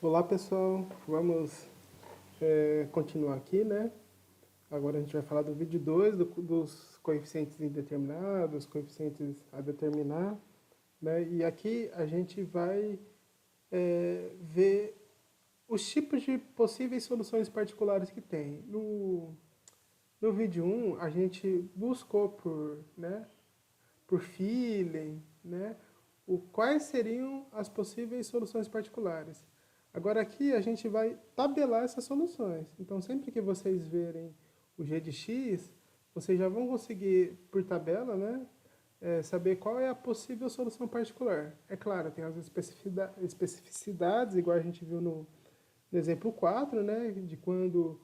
Olá pessoal, vamos continuar aqui, né? Agora a gente vai falar do vídeo 2 dos coeficientes indeterminados, coeficientes a determinar, né? E aqui a gente vai ver os tipos de possíveis soluções particulares que tem. No vídeo 1 a gente buscou por feeling, né? Quais seriam as possíveis soluções particulares. Agora aqui a gente vai tabelar essas soluções. Então sempre que vocês verem o g de x, vocês já vão conseguir, por tabela, né, saber qual é a possível solução particular. É claro, tem as especificidades, igual a gente viu no exemplo 4, né, de quando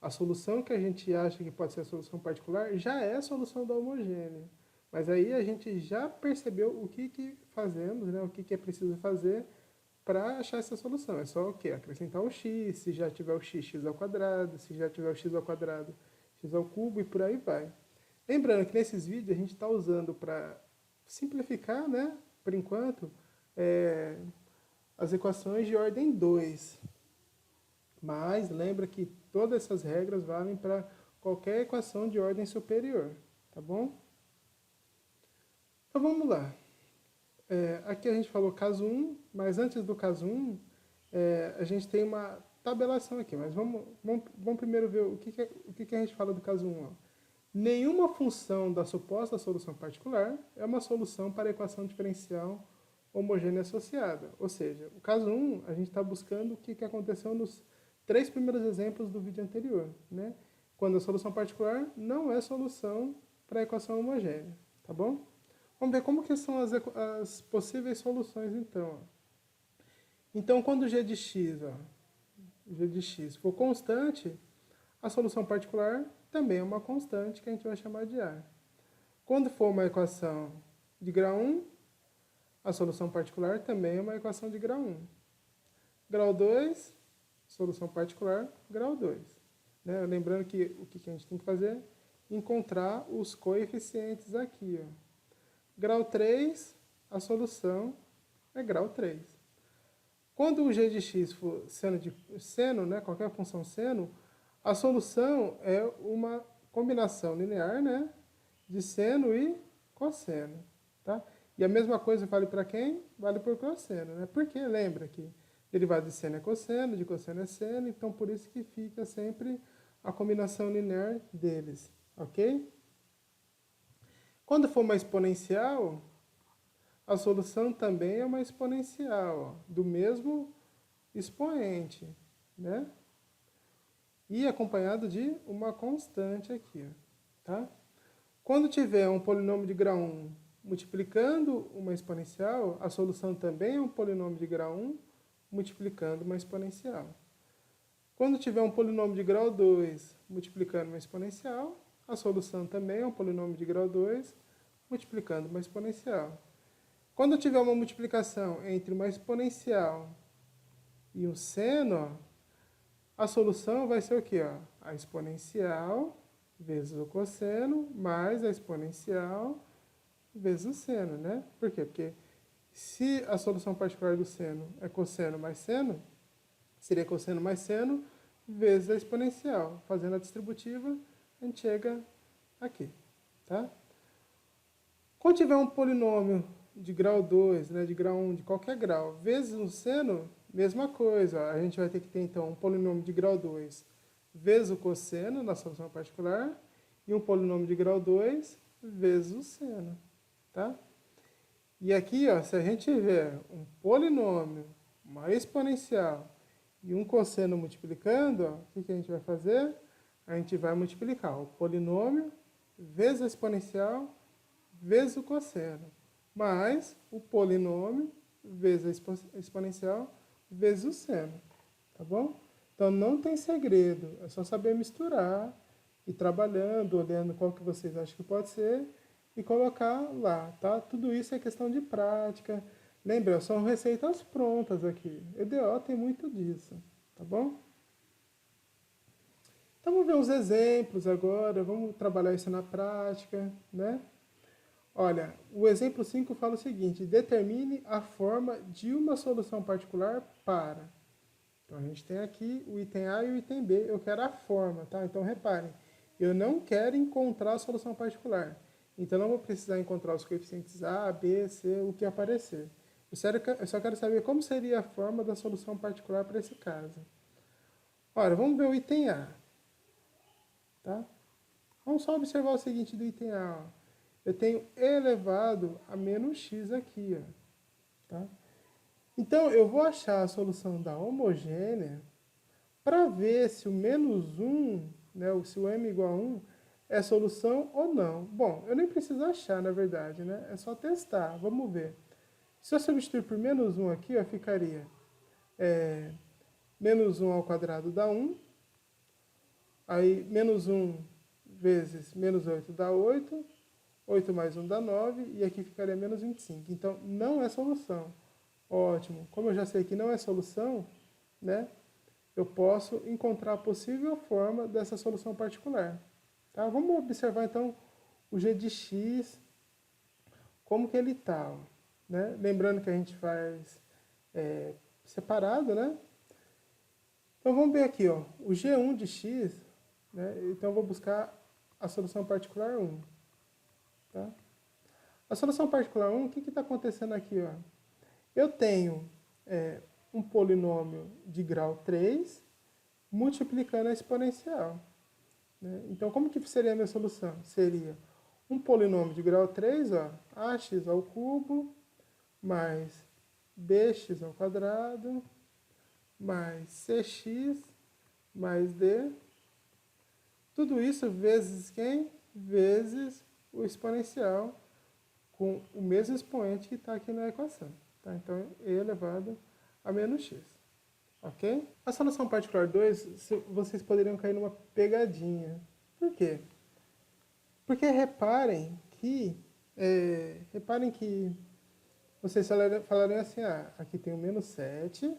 a solução que a gente acha que pode ser a solução particular já é a solução da homogênea. Mas aí a gente já percebeu o que fazemos, né, o que é preciso fazer para achar essa solução. É só o quê? Acrescentar o x, se já tiver o x, x ao quadrado, se já tiver o x ao quadrado, x ao cubo e por aí vai. Lembrando que nesses vídeos a gente está usando para simplificar, né, por enquanto, as equações de ordem 2. Mas lembra que todas essas regras valem para qualquer equação de ordem superior, tá bom? Então vamos lá. Aqui a gente falou caso 1, mas antes do caso 1, a gente tem uma tabelação aqui. Mas vamos primeiro ver o que a gente fala do caso 1. Ó. Nenhuma função da suposta solução particular é uma solução para a equação diferencial homogênea associada. Ou seja, o caso 1, a gente está buscando o que aconteceu nos 3 primeiros exemplos do vídeo anterior. Né? Quando a solução particular não é solução para a equação homogênea. Tá bom? Vamos ver como que são as possíveis soluções, então. Então, quando g de x, g de x for constante, a solução particular também é uma constante que a gente vai chamar de A. Quando for uma equação de grau 1, a solução particular também é uma equação de grau 1. Grau 2, solução particular, grau 2. Né? Lembrando que o que a gente tem que fazer? Encontrar os coeficientes aqui, ó. Grau 3, a solução é grau 3. Quando o g de x for seno, né, qualquer função seno, a solução é uma combinação linear, né, de seno e cosseno. Tá? E a mesma coisa vale para quem? Vale para o cosseno. Né? Porque lembra que derivado de seno é cosseno, de cosseno é seno, então por isso que fica sempre a combinação linear deles. Ok? Quando for uma exponencial, a solução também é uma exponencial, ó, do mesmo expoente, né? E acompanhado de uma constante aqui, ó, tá? Quando tiver um polinômio de grau 1 multiplicando uma exponencial, a solução também é um polinômio de grau 1 multiplicando uma exponencial. Quando tiver um polinômio de grau 2 multiplicando uma exponencial, a solução também é um polinômio de grau 2 multiplicando uma exponencial. Quando tiver uma multiplicação entre uma exponencial e um seno, a solução vai ser o quê? Ó? A exponencial vezes o cosseno mais a exponencial vezes o seno, né? Por quê? Porque se a solução particular do seno é cosseno mais seno, seria cosseno mais seno vezes a exponencial. Fazendo a distributiva, a gente chega aqui, tá? Quando tiver um polinômio de grau 2, né, de grau 1, de qualquer grau, vezes um seno, mesma coisa. Ó, a gente vai ter que ter, então, um polinômio de grau 2 vezes o cosseno na solução particular e um polinômio de grau 2 vezes o seno. Tá? E aqui, ó, se a gente tiver um polinômio, uma exponencial e um cosseno multiplicando, ó, o que a gente vai fazer? A gente vai multiplicar o polinômio vezes a exponencial vezes o cosseno, mais o polinômio vezes a exponencial vezes o seno. Tá bom? Então não tem segredo, é só saber misturar, ir trabalhando, olhando qual que vocês acham que pode ser e colocar lá, tá? Tudo isso é questão de prática. Lembra, são receitas prontas aqui. EDO tem muito disso, tá bom? Então vamos ver uns exemplos agora, vamos trabalhar isso na prática, né? Olha, o exemplo 5 fala o seguinte: determine a forma de uma solução particular para. Então, a gente tem aqui o item A e o item B. Eu quero a forma, tá? Então, reparem, eu não quero encontrar a solução particular. Então, não vou precisar encontrar os coeficientes A, B, C, o que aparecer. Eu só quero saber como seria a forma da solução particular para esse caso. Ora, vamos ver o item A. Tá? Vamos só observar o seguinte do item A. Ó. Eu tenho e elevado a menos x aqui. Ó. Tá? Então, eu vou achar a solução da homogênea para ver se o menos 1, né, se o m igual a 1, é solução ou não. Bom, eu nem preciso achar, na verdade, né? É só testar. Vamos ver. Se eu substituir por menos 1 aqui, ó, ficaria menos 1 ao quadrado dá 1. Aí, menos 1 vezes menos 8 dá 8. 8 mais 1 dá 9. E aqui ficaria menos 25. Então, não é solução. Ótimo. Como eu já sei que não é solução, né? Eu posso encontrar a possível forma dessa solução particular. Tá? Vamos observar, então, o g de x, como que ele está. Né? Lembrando que a gente faz separado, né? Então, vamos ver aqui, ó, o g1 de x, né? Então, eu vou buscar a solução particular 1. Tá? A solução particular 1, o que está acontecendo aqui? Ó? Eu tenho um polinômio de grau 3 multiplicando a exponencial. Né? Então, como que seria a minha solução? Seria um polinômio de grau 3, ó, ax ao cubo, mais bx ao quadrado, mais cx, mais d. Tudo isso vezes quem? Vezes o exponencial com o mesmo expoente que está aqui na equação. Tá? Então, e elevado a menos x. Ok? A solução particular 2, vocês poderiam cair numa pegadinha. Por quê? Porque reparem que vocês falarem assim, aqui tem o menos 7.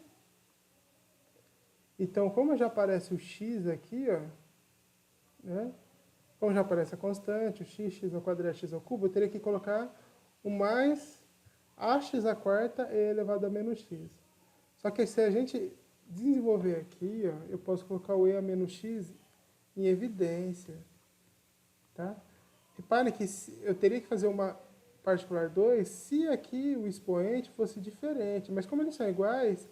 Então, como já aparece o x aqui, ó, né? Como já aparece a constante, o x ao quadrado, x ao cubo, eu teria que colocar o mais ax à quarta e elevado a menos x. Só que se a gente desenvolver aqui, ó, eu posso colocar o e a menos x em evidência. Tá? Reparem que eu teria que fazer uma particular 2 se aqui o expoente fosse diferente. Mas como eles são iguais,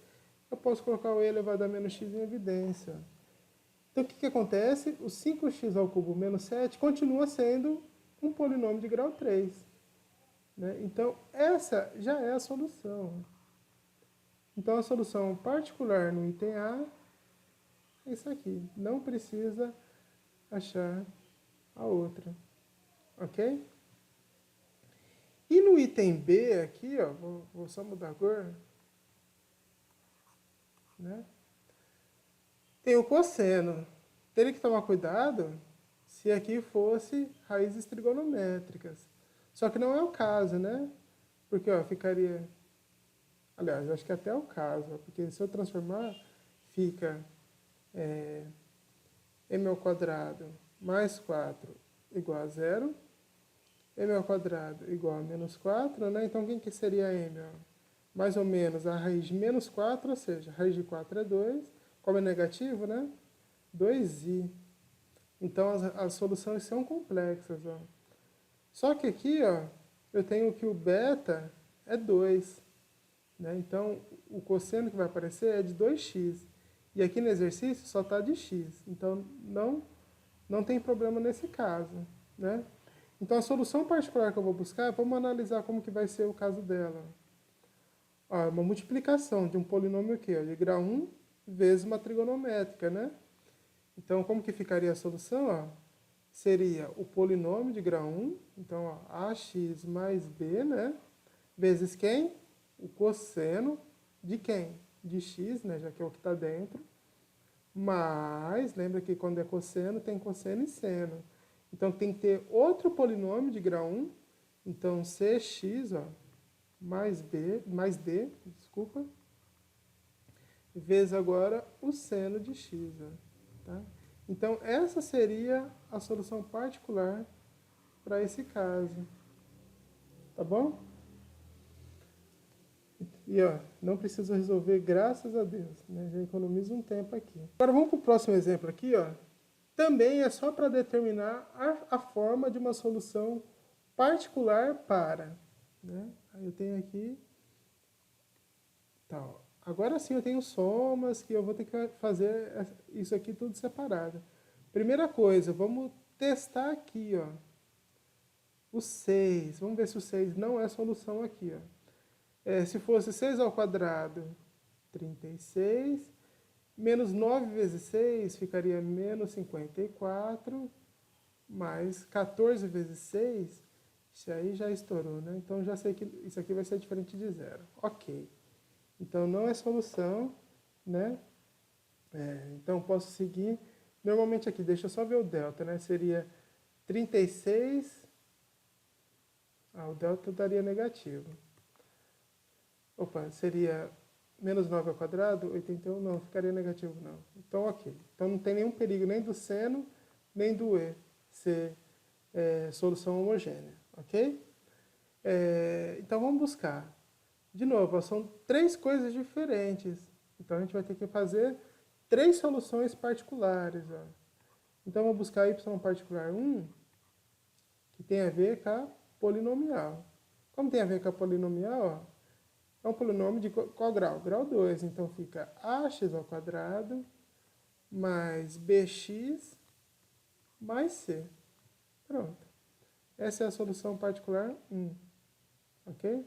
eu posso colocar o e elevado a menos x em evidência. Então, o que acontece? O 5x ao cubo menos 7 continua sendo um polinômio de grau 3. Né? Então, essa já é a solução. Então, a solução particular no item A é isso aqui. Não precisa achar a outra. Ok? E no item B aqui, ó, vou só mudar a cor. Né? Tem o cosseno. Teria que tomar cuidado se aqui fosse raízes trigonométricas. Só que não é o caso, né? Porque, ó, ficaria... Aliás, eu acho que até é o caso, ó, porque se eu transformar, fica m ao quadrado mais 4 igual a 0. M ao quadrado igual a menos 4, né? Então, quem que seria m? Ó? Mais ou menos a raiz de menos 4, ou seja, a raiz de 4 é 2. Como é negativo, né? 2i. Então, as soluções são complexas. Ó. Só que aqui, ó, eu tenho que o beta é 2. Né? Então, o cosseno que vai aparecer é de 2x. E aqui no exercício só está de x. Então, não tem problema nesse caso. Né? Então, a solução particular que eu vou buscar, vamos analisar como que vai ser o caso dela. Ó, uma multiplicação de um polinômio aqui, ó, de grau 1 vezes uma trigonométrica, né? Então, como que ficaria a solução? Ó? Seria o polinômio de grau 1, então, ó, ax mais b, né? Vezes quem? O cosseno de quem? De x, né? Já que é o que está dentro. Mas, lembra que quando é cosseno, tem cosseno e seno. Então, tem que ter outro polinômio de grau 1. Então, cx, ó, mais d, desculpa, vezes agora o seno de x. Ó, tá? Então, essa seria a solução particular para esse caso. Tá bom? E ó, não preciso resolver, graças a Deus, né? Já economizo um tempo aqui. Agora vamos para o próximo exemplo aqui, ó. Também é só para determinar a forma de uma solução particular para, né? Aí eu tenho aqui, tal. Agora sim eu tenho somas que eu vou ter que fazer isso aqui tudo separado. Primeira coisa, vamos testar aqui, ó. O 6, vamos ver se o 6 não é solução aqui, ó. Se fosse 6 ao quadrado, 36, menos 9 vezes 6 ficaria menos 54, mais 14 vezes 6, isso aí já estourou, né? Então já sei que isso aqui vai ser diferente de zero. Ok. Então não é solução, né? Então posso seguir. Normalmente aqui, deixa eu só ver o delta, né? Seria 36. O delta daria negativo. Opa, seria menos 9 ao quadrado, 81, não, ficaria negativo não. Então, ok. Então não tem nenhum perigo nem do seno, nem do e ser solução homogênea, ok? Então vamos buscar. De novo, ó, são três coisas diferentes. Então a gente vai ter que fazer três soluções particulares. Ó. Então vamos buscar y particular 1, que tem a ver com a polinomial. Como tem a ver com a polinomial, ó, é um polinômio de qual grau? Grau 2. Então fica ax ao quadrado mais bx mais c. Pronto. Essa é a solução particular 1. Ok?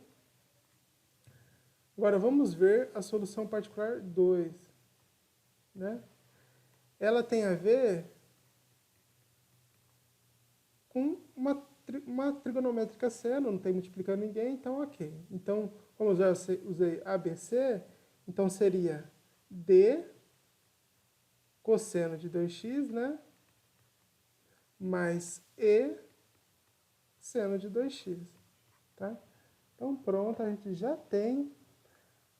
Agora vamos ver a solução particular 2. Né? Ela tem a ver com uma trigonométrica seno, não tem multiplicando ninguém, então ok. Então, como eu já usei ABC, então seria D cosseno de 2x, né? Mais E seno de 2x, tá? Então pronto, a gente já tem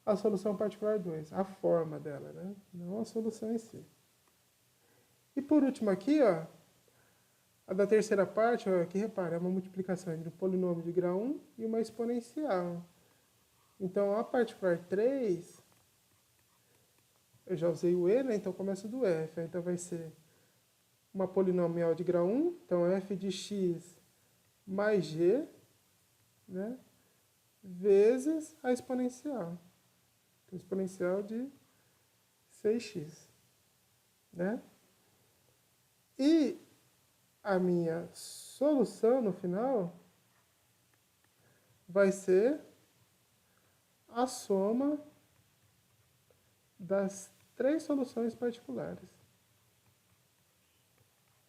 a solução particular 2, a forma dela, né? Não a solução em si. E por último aqui, ó, a da terceira parte, ó, aqui repara, é uma multiplicação entre um polinômio de grau 1 e uma exponencial. Então, a particular 3, eu já usei o e, né? Então começa do f. Então vai ser uma polinomial de grau 1, então f de x mais g, né? Vezes a exponencial. Então, exponencial de 6x, né? E a minha solução no final vai ser a soma das três soluções particulares,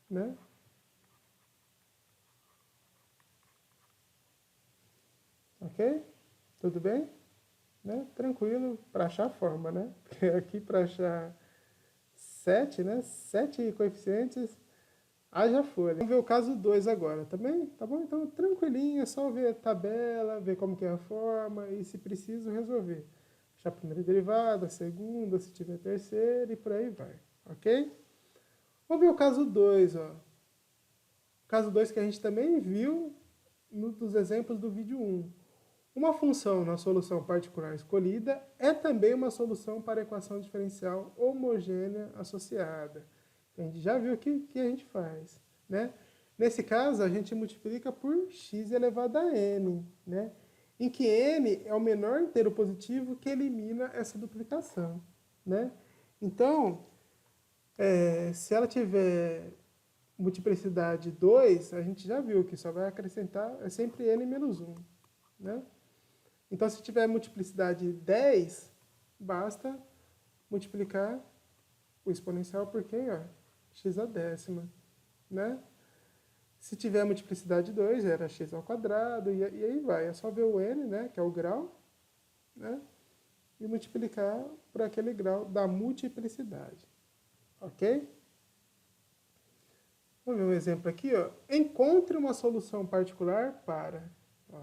né? Ok? Tudo bem? Né? Tranquilo para achar a forma, né? Porque aqui para achar 7, né? 7 coeficientes, haja folha. Vamos ver o caso 2 agora, também? Tá bom? Então, tranquilinho, é só ver a tabela, ver como que é a forma e, se preciso, resolver. Achar a primeira derivada, a segunda, se tiver a terceira e por aí vai, ok? Vamos ver o caso 2, ó. O caso 2 que a gente também viu dos exemplos do vídeo 1. Uma função na solução particular escolhida é também uma solução para a equação diferencial homogênea associada. A gente já viu o que a gente faz, né? Nesse caso, a gente multiplica por x elevado a n, né? Em que n é o menor inteiro positivo que elimina essa duplicação, né? Então, se ela tiver multiplicidade 2, a gente já viu que só vai acrescentar, é sempre n menos 1, né? Então, se tiver multiplicidade 10, basta multiplicar o exponencial por quem? Ó, x à décima, né? Se tiver multiplicidade 2, era x ao quadrado, e aí vai. É só ver o n, né, que é o grau, né? E multiplicar por aquele grau da multiplicidade. Ok? Vamos ver um exemplo aqui, ó. Encontre uma solução particular para... Ó,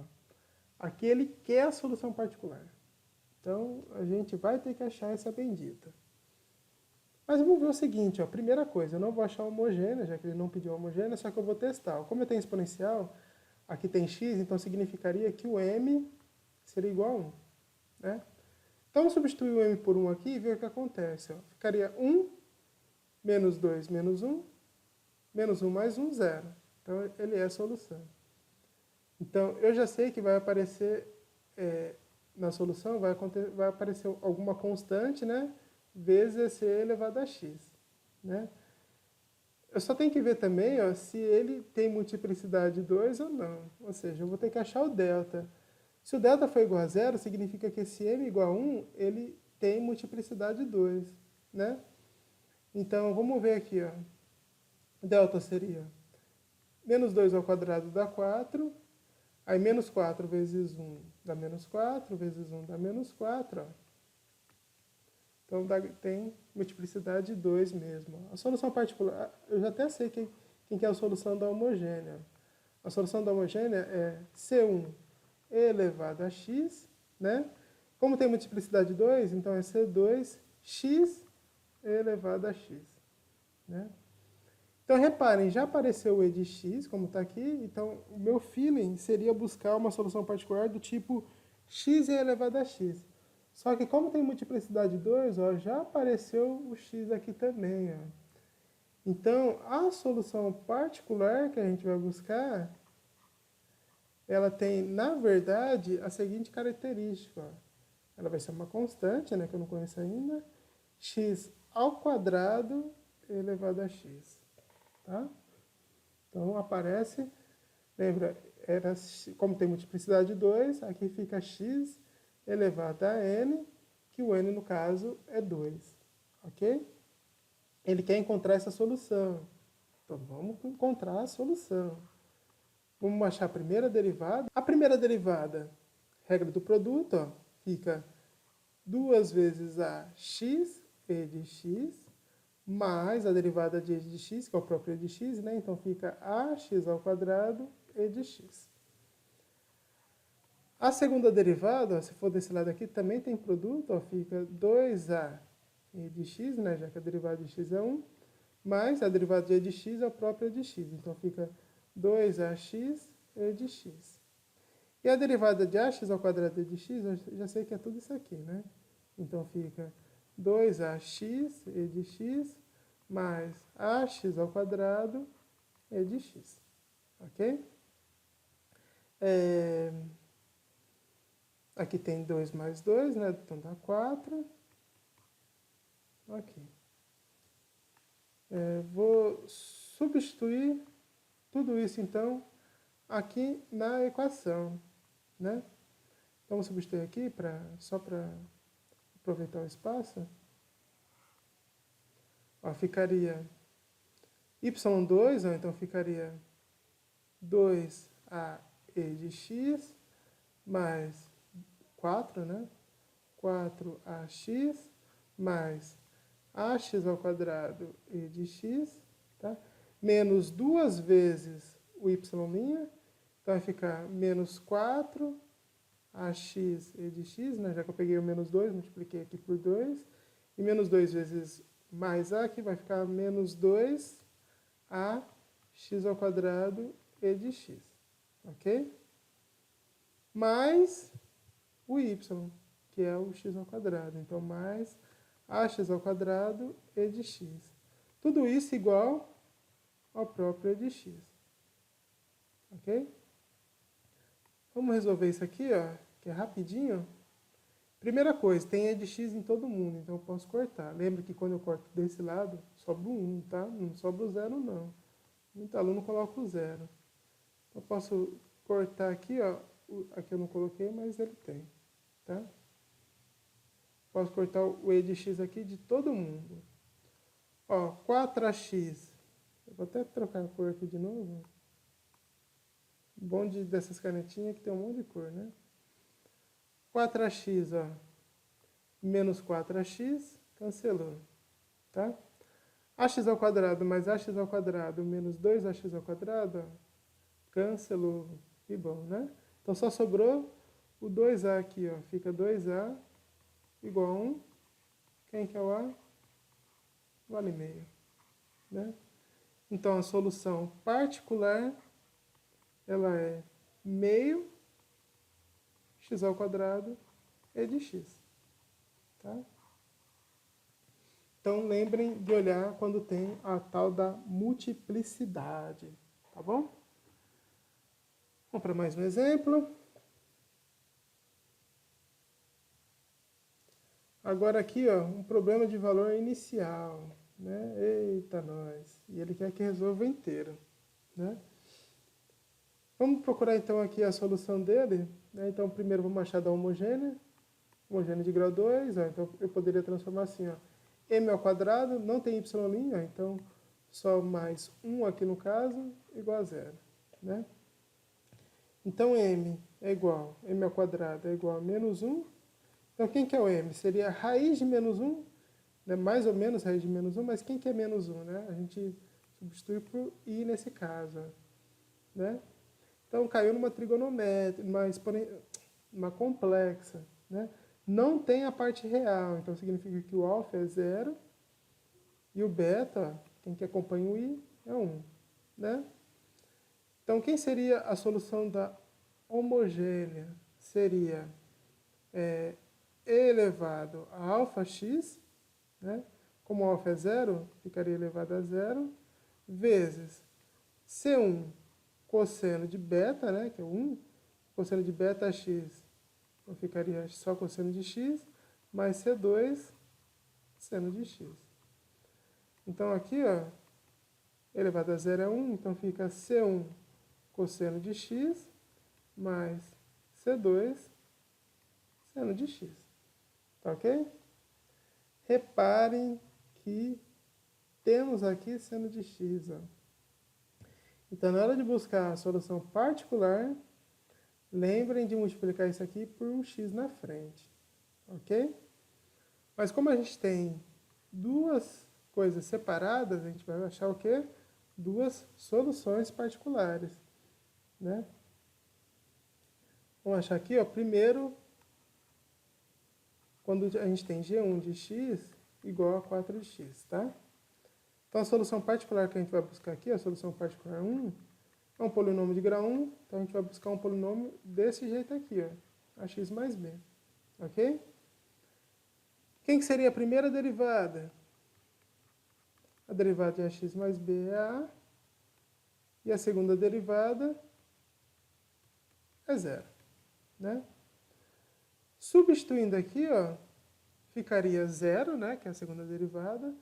aqui ele quer a solução particular. Então, a gente vai ter que achar essa bendita. Mas vamos ver o seguinte, ó. Primeira coisa, eu não vou achar homogênea, já que ele não pediu homogênea, só que eu vou testar. Como eu tenho exponencial, aqui tem x, então significaria que o m seria igual a 1. Né? Então, substituir o m por 1 aqui e ver o que acontece. Ó. Ficaria 1, menos 2, menos 1, menos 1 mais 1, 0. Então, ele é a solução. Então, eu já sei que vai aparecer, na solução, vai aparecer alguma constante, né? Vezes esse e elevado a x. Né? Eu só tenho que ver também ó, se ele tem multiplicidade 2 ou não. Ou seja, eu vou ter que achar o delta. Se o delta for igual a 0, significa que esse m igual a 1, ele tem multiplicidade 2. Né? Então, vamos ver aqui. Ó. O delta seria menos 2 ao quadrado dá 4. Aí, menos 4 vezes 1 dá menos 4, vezes 1 dá menos 4. Ó. Então, tem multiplicidade 2 mesmo. A solução particular, eu já até sei quem que é a solução da homogênea. A solução da homogênea é C1 elevado a x, né? Como tem multiplicidade 2, então é C2x elevado a x. Né? Então, reparem, já apareceu o e de x, como está aqui, então o meu feeling seria buscar uma solução particular do tipo x elevado a x. Só que como tem multiplicidade 2, ó, já apareceu o x aqui também. Ó. Então, a solução particular que a gente vai buscar, ela tem, na verdade, a seguinte característica. Ó. Ela vai ser uma constante, né, que eu não conheço ainda, x ao quadrado elevado a x. Tá? Então, aparece, lembra, como tem multiplicidade 2, aqui fica x elevado a n, que o n, no caso, é 2. Ok? Ele quer encontrar essa solução. Então, vamos encontrar a solução. Vamos achar a primeira derivada. A primeira derivada, regra do produto, ó, fica 2 vezes a x, e de x, mais a derivada de e de x, que é o próprio e de x, né? Então, fica ax ao quadrado e de x. A segunda derivada, ó, se for desse lado aqui, também tem produto, ó, fica 2a e de x, né, já que a derivada de x é 1, mais a derivada de e de x é a própria de x. Então, fica 2ax e de x. E a derivada de ax ao quadrado e de x, eu já sei que é tudo isso aqui, né? Então, fica 2ax e de x mais ax ao quadrado e de x. Ok? Aqui tem 2 mais 2, né? Então dá 4. Ok. Vou substituir tudo isso, então, aqui na equação, né? Então, vou substituir aqui, só para aproveitar o espaço. Ó, ficaria y2, ó, então ficaria 2a e de x mais 4, né? 4ax mais ax ao quadrado e de x, tá? Menos 2 vezes o y', então vai ficar menos 4 ax e de x, né? Já que eu peguei o menos 2, multipliquei aqui por 2, e menos 2 vezes mais a, que vai ficar menos 2 a x ao quadrado e de x, ok? Mais o y, que é o x ao quadrado. Então, mais ax ao quadrado e de x. Tudo isso igual ao próprio e de x. Ok? Vamos resolver isso aqui, ó, que é rapidinho. Primeira coisa, tem e de x em todo mundo, então eu posso cortar. Lembra que quando eu corto desse lado, sobra o 1, tá? Não sobra o 0, não. Muito aluno coloca o 0. Eu posso cortar aqui, ó. Aqui eu não coloquei, mas ele tem, tá? Posso cortar o e de x aqui de todo mundo. Ó, 4ax. Eu vou até trocar a cor aqui de novo. Bom dessas canetinhas que tem um monte de cor, né? 4ax, ó. Menos 4ax, cancelou, tá? Ax ao quadrado mais ax ao quadrado menos 2ax ao quadrado, ó, cancelou. Que bom, né? Então, só sobrou o 2a aqui, ó. Fica 2a igual a 1. Quem que é o a? Vale meio, né? Então, a solução particular, ela é meio x ao quadrado e de x. tá? Então, lembrem de olhar quando tem a tal da multiplicidade, tá bom? Vamos para mais um exemplo. Agora aqui, ó, um problema de valor inicial, né? Eita, nós. E ele quer que resolva inteiro, né? Vamos procurar então aqui a solução dele, né? Então, primeiro vamos achar da homogênea de grau 2, ó, então eu poderia transformar assim, ó, m ao quadrado, não tem y', ó, então só mais 1 aqui no caso, igual a zero, né? Então m ao quadrado é igual a menos 1, então quem que é o m? Seria a raiz de menos 1, né? Mais ou menos raiz de menos 1, mas quem que é menos 1, né? A gente substitui por i nesse caso, ó, né? Então caiu numa trigonométrica, uma complexa, né? Não tem a parte real, então significa que o alfa é 0 e o beta, quem que acompanha o i, é 1, né? Então, quem seria a solução da homogênea? Seria e elevado a alfa x, né? Como alfa é 0, ficaria elevado a 0, vezes C1 cosseno de beta, né? Que é 1, cosseno de beta x, então ficaria só cosseno de x, mais C2 seno de x. Então aqui, ó, elevado a 0 é 1, então fica C1 cosseno de x mais C2 seno de x. Tá ok? Reparem que temos aqui seno de x. Ó. Então, na hora de buscar a solução particular, lembrem de multiplicar isso aqui por um x na frente. Ok? Mas como a gente tem duas coisas separadas, a gente vai achar o quê? Duas soluções particulares, né? Vamos achar aqui, ó, primeiro, quando a gente tem g1 de x igual a 4 de x, tá? Então, a solução particular que a gente vai buscar aqui, a solução particular 1, é um polinômio de grau 1, então a gente vai buscar um polinômio desse jeito aqui, ó, ax mais b, ok? Quem que seria a primeira derivada? A derivada de ax mais b é a, e a segunda derivada é 0, né? Substituindo aqui, ó, ficaria 0, né, que é a segunda derivada,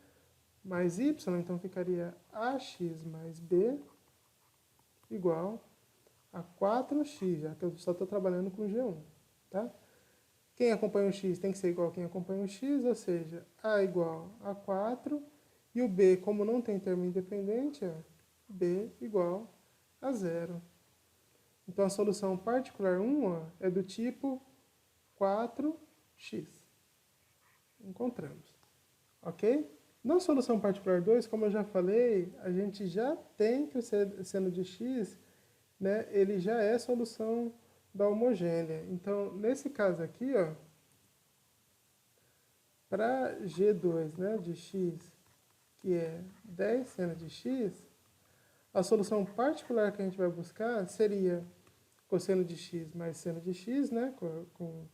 mais y, então ficaria ax mais b igual a 4x, já que eu só estou trabalhando com G1, tá? Quem acompanha o x tem que ser igual a quem acompanha o x, ou seja, a igual a 4, e o b, como não tem termo independente, ó, b igual a 0. Então, a solução particular 1 ó, é do tipo 4x. Encontramos. Ok? Na solução particular 2, como eu já falei, a gente já tem que o seno de x, né, ele já é solução da homogênea. Então, nesse caso aqui, ó, para G2, né, de x, que é 10 seno de x, a solução particular que a gente vai buscar seria cosseno de x mais seno de x, né, com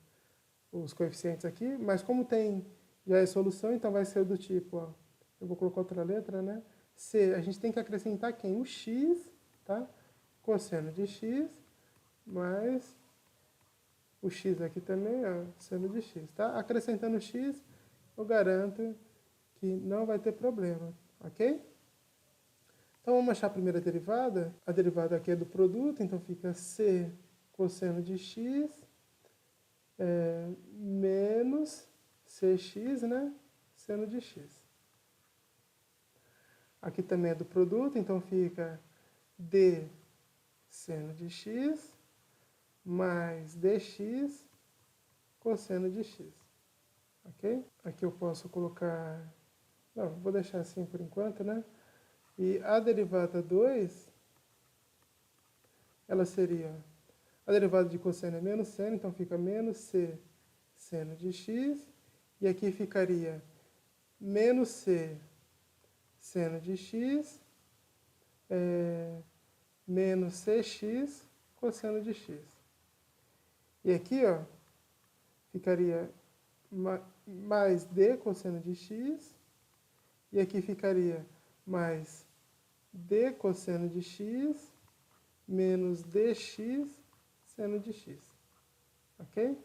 os coeficientes aqui, mas como tem já é solução, então vai ser do tipo, ó, eu vou colocar outra letra, né, C, a gente tem que acrescentar quem? O x, tá? Cosseno de x mais o x aqui também, ó, seno de x, tá? Acrescentando o x, eu garanto que não vai ter problema, ok? Então, vamos achar a primeira derivada. A derivada aqui é do produto, então fica c cosseno de x menos cx, né? Seno de x. Aqui também é do produto, então fica d seno de x mais dx cosseno de x. Ok? Aqui eu posso colocar... Não, vou deixar assim por enquanto, né? E a derivada 2, ela seria... A derivada de cosseno é menos seno, então fica menos c seno de x. E aqui ficaria menos c seno de x menos cx cosseno de x. E aqui, ó, ficaria mais d cosseno de x, e aqui ficaria mais d cosseno de x menos dx seno de x, ok?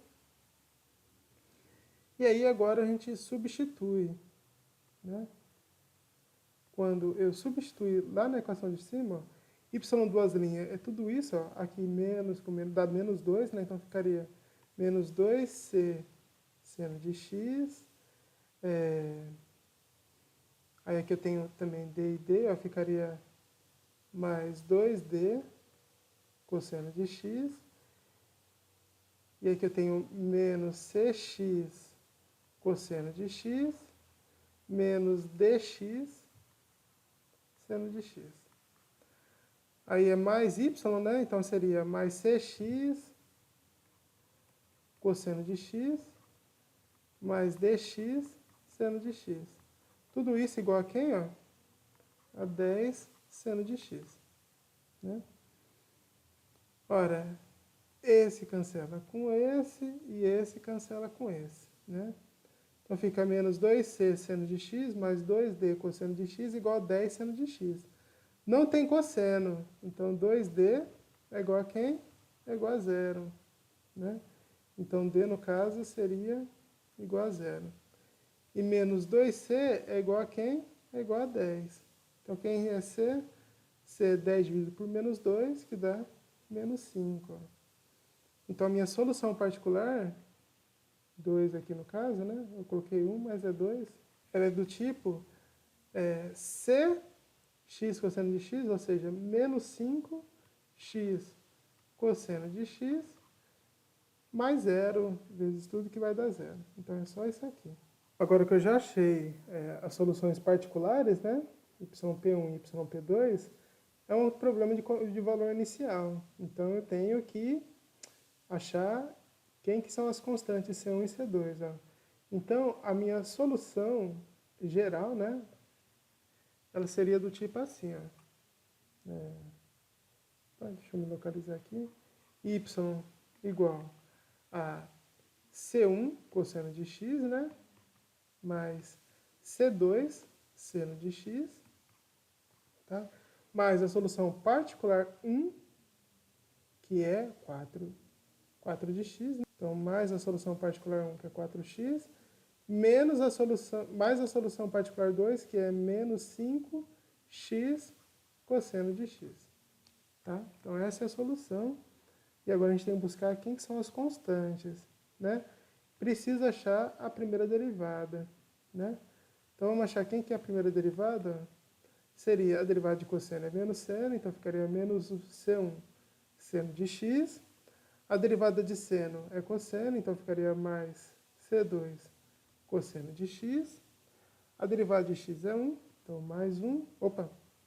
E aí agora a gente substitui, né? Quando eu substituir lá na equação de cima, y duas linhas é tudo isso, ó, aqui menos com menos dá menos 2, né? Então ficaria menos 2c seno de x, aí aqui eu tenho também d e d, ó, ficaria mais 2d cosseno de x, e aqui eu tenho menos cx cosseno de x, menos dx seno de x. Aí é mais y, né? Então seria mais cx cosseno de x, mais dx seno de x. Tudo isso igual a quem, ó? A 10 seno de x, né? Ora, esse cancela com esse e esse cancela com esse, né? Então fica menos 2c seno de x mais 2d cosseno de x igual a 10 seno de x. Não tem cosseno, então 2d é igual a quem? É igual a zero, né? Então d no caso seria igual a zero. E menos 2c é igual a quem? É igual a 10. Então quem é c? C é 10 dividido por menos 2, que dá menos 5. Ó. Então a minha solução particular, 2 aqui no caso, né? Eu coloquei 1, mas é 2. Ela é do tipo c x cosseno de x, ou seja, menos 5x cosseno de x, mais zero vezes tudo que vai dar zero. Então é só isso aqui. Agora que eu já achei as soluções particulares, né? YP1 e YP2, é um problema de valor inicial. Então eu tenho que achar quem que são as constantes C1 e C2. Ó. Então a minha solução geral, né? Ela seria do tipo assim, ó. Deixa eu me localizar aqui. Y igual a C1 cosseno de x, né? Mais C2 seno de x, tá? Mais a solução particular 1, que é 4 de x, né? Então, mais a solução particular 1, que é 4x, menos a solução, mais a solução particular 2, que é menos 5x cosseno de x. Tá? Então, essa é a solução. E agora a gente tem que buscar quem que são as constantes, né? Precisa achar a primeira derivada, né? Então, vamos achar quem que é a primeira derivada? Seria a derivada de cosseno é menos seno, então ficaria menos C1 seno de x. A derivada de seno é cosseno, então ficaria mais C2 cosseno de x. A derivada de x é 1, então mais 1,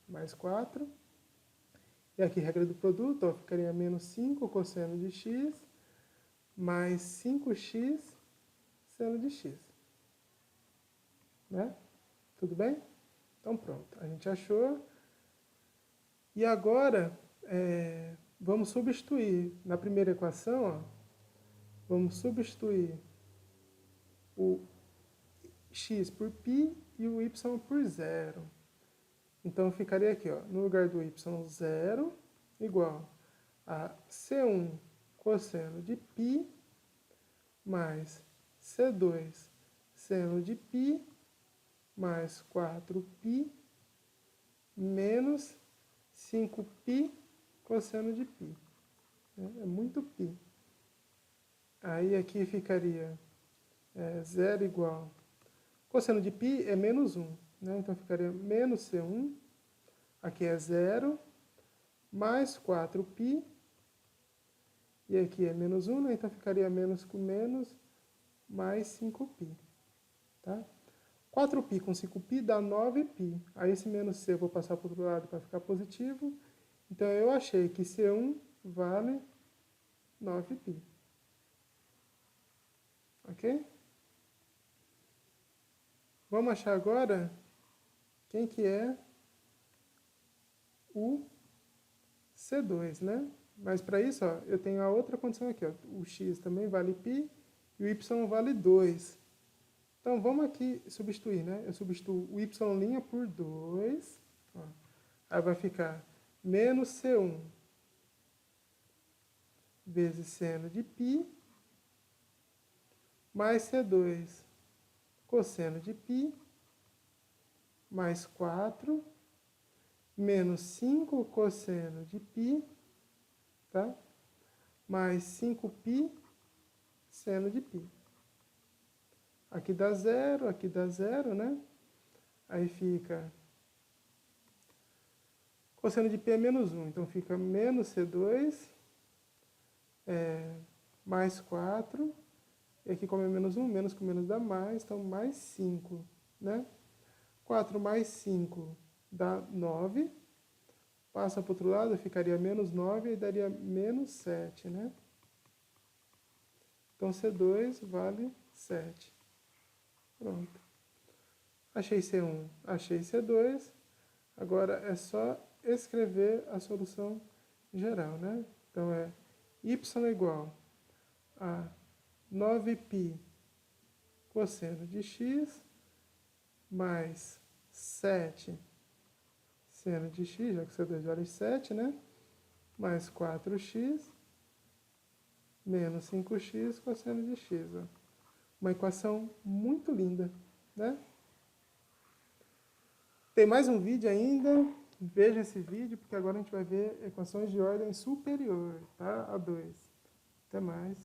mais 4. E aqui, regra do produto, ó, ficaria menos 5 cosseno de x, mais 5x seno de x. Né? Tudo bem? Então, pronto. A gente achou. E agora, vamos substituir. Na primeira equação, ó, vamos substituir o x por π e o y por zero. Então, ficaria aqui, ó, no lugar do y, 0, igual a C1 cosseno de π mais C2 seno de π mais 4π menos 5π cosseno de π. É muito π. Aí aqui ficaria 0 igual. Cosseno de π é menos 1. Né? Então ficaria menos C1, aqui é 0, mais 4π, e aqui é menos 1, né? Então ficaria menos com menos, mais 5π. Tá? 4π com 5π dá 9π. Aí esse menos C eu vou passar para o outro lado para ficar positivo. Então eu achei que C1 vale 9π. Ok? Vamos achar agora quem que é o C2, né? Mas para isso, ó, eu tenho a outra condição aqui. Ó. O x também vale π e o y vale 2. Então, vamos aqui substituir, né? Eu substituo o y' por 2. Ó. Aí vai ficar menos C1 vezes seno de π, mais C2 cosseno de π, mais 4, menos 5 cosseno de π, tá? Mais 5π seno de π. Aqui dá 0, né? Aí fica... Cosseno de π é menos 1, então fica menos C2, mais 4, e aqui como é menos 1, menos com menos dá mais, então mais 5, né? 4 mais 5 dá 9, passa para o outro lado, ficaria menos 9 e daria menos 7, né? Então C2 vale 7. Pronto. Achei C1, achei C2, agora é só escrever a solução geral, né? Então é y igual a 9π cosseno de x mais 7 seno de x, já que C2 vale 7, né? Mais 4x menos 5x cosseno de x. Ó. Uma equação muito linda, né? Tem mais um vídeo ainda. Veja esse vídeo, porque agora a gente vai ver equações de ordem superior, tá? A 2. Até mais.